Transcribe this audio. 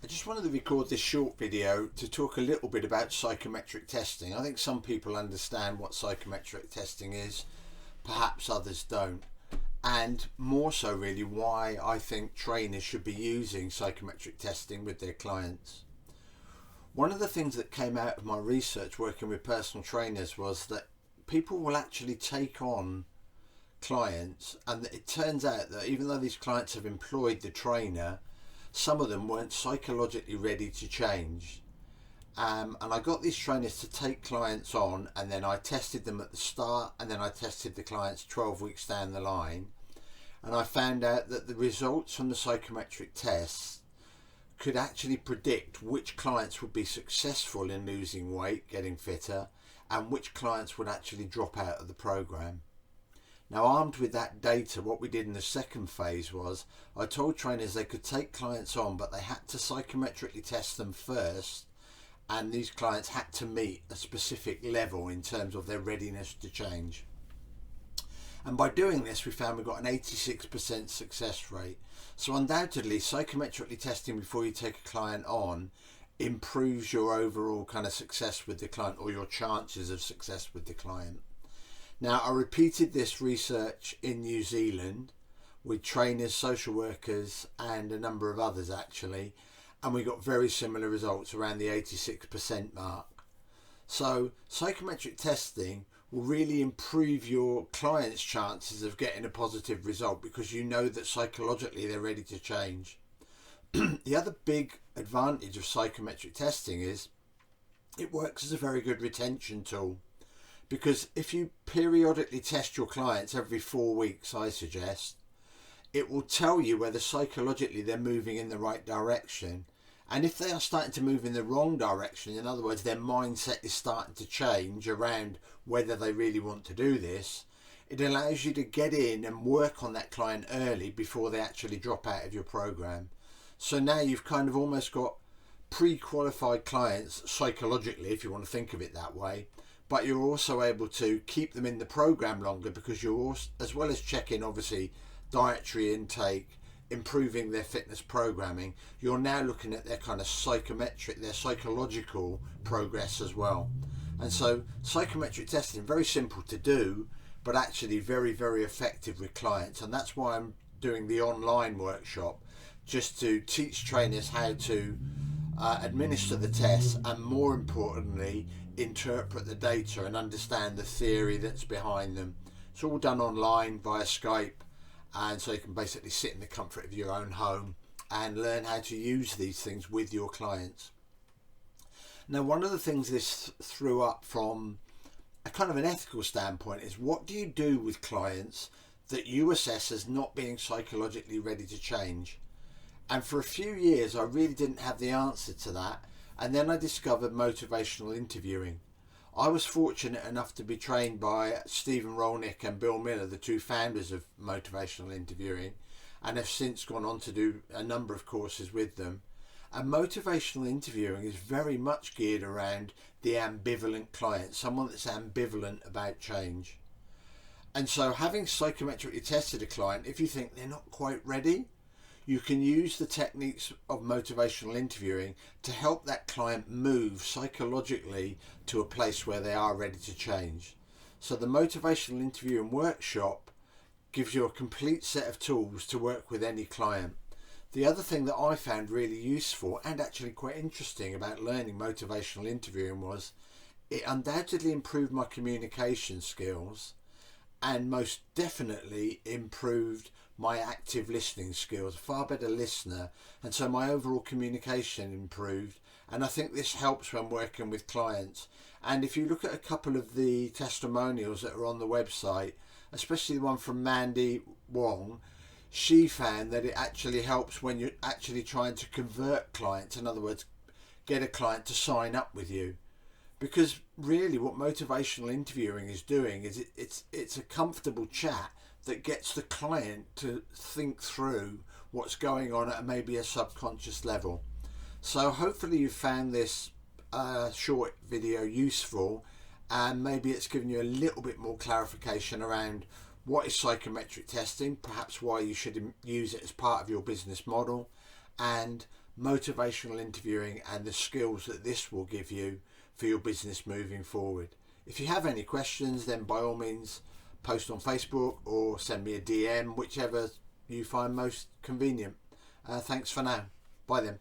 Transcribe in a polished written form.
I just wanted to record this short video to talk a little bit about psychometric testing. I think some people understand what psychometric testing is, perhaps others don't. And more so really why I think trainers should be using psychometric testing with their clients. One of the things that came out of my research working with personal trainers was that people will actually take on clients, and it turns out that even though these clients have employed the trainer, some of them weren't psychologically ready to change. And I got these trainers to take clients on, and then I tested them at the start, and then I tested the clients 12 weeks down the line. And I found out that the results from the psychometric tests could actually predict which clients would be successful in losing weight, getting fitter, and which clients would actually drop out of the program. Now, armed with that data, what we did in the second phase was I told trainers they could take clients on, but they had to psychometrically test them first, and these clients had to meet a specific level in terms of their readiness to change. And by doing this, we found we got an 86% success rate. So undoubtedly, psychometrically testing before you take a client on improves your overall kind of success with the client, or your chances of success with the client. Now, I repeated this research in New Zealand with trainers, social workers, and a number of others actually, and we got very similar results around the 86% mark. So psychometric testing will really improve your client's chances of getting a positive result because you know that psychologically they're ready to change. The other big advantage of psychometric testing is it works as a very good retention tool. Because if you periodically test your clients every 4 weeks, I suggest, it will tell you whether psychologically they're moving in the right direction. And if they are starting to move in the wrong direction, in other words, their mindset is starting to change around whether they really want to do this, it allows you to get in and work on that client early before they actually drop out of your program. So now you've kind of almost got pre-qualified clients psychologically, if you want to think of it that way. But you're also able to keep them in the program longer because you're also, as well as checking obviously dietary intake, improving their fitness programming, you're now looking at their kind of psychometric, their psychological progress as well. And so psychometric testing, very simple to do, but actually very, very effective with clients. And that's why I'm doing the online workshop, just to teach trainers how to administer the tests, and more importantly interpret the data and understand the theory that's behind them. It's all done online via Skype, and so you can basically sit in the comfort of your own home and learn how to use these things with your clients. Now, one of the things this threw up from a kind of an ethical standpoint is, what do you do with clients that you assess as not being psychologically ready to change? And for a few years I really didn't have the answer to that, and then I discovered motivational interviewing. I was fortunate enough to be trained by Stephen Rolnick and Bill Miller, the two founders of motivational interviewing, and have since gone on to do a number of courses with them. And motivational interviewing is very much geared around the ambivalent client, someone that's ambivalent about change. And so having psychometrically tested a client, if you think they're not quite ready, you can use the techniques of motivational interviewing to help that client move psychologically to a place where they are ready to change. So the motivational interviewing workshop gives you a complete set of tools to work with any client. The other thing that I found really useful and actually quite interesting about learning motivational interviewing was it undoubtedly improved my communication skills, and most definitely improved my active listening skills, far better listener, and so my overall communication improved. And I think this helps when working with clients. And if you look at a couple of the testimonials that are on the website, especially the one from Mandy Wong, she found that it actually helps when you're actually trying to convert clients, in other words, get a client to sign up with you. Because really what motivational interviewing is doing is it's a comfortable chat that gets the client to think through what's going on at maybe a subconscious level. So hopefully you found this short video useful, and maybe it's given you a little bit more clarification around what is psychometric testing, perhaps why you should use it as part of your business model, and motivational interviewing and the skills that this will give you for your business moving forward. If you have any questions, then by all means post on Facebook or send me a DM, whichever you find most convenient. Thanks for now. Bye then.